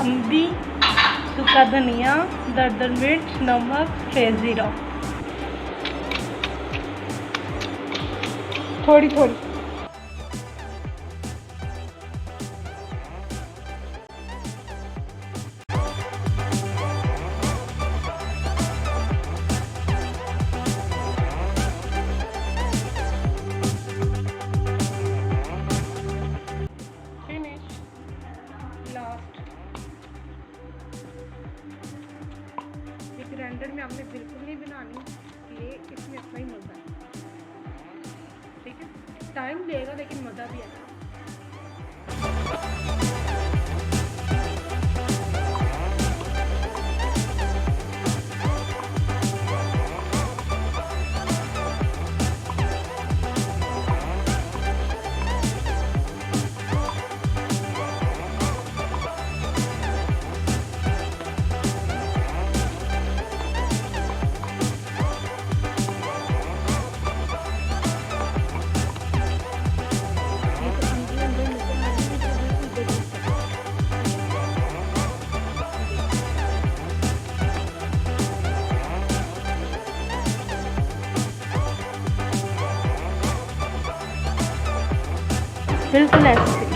अम्बी, सूखा धनिया, दरदर मिर्च, नमक, फेस ज़ीरा, थोड़ी थोड़ी। लास्ट ये ग्राइंडर में आपने बिल्कुल नहीं बनानी, ये इसमें अपना ही मज़ा है। ठीक है, टाइम लेगा लेकिन मज़ा भी आएगा। बिल्कुल ऐसे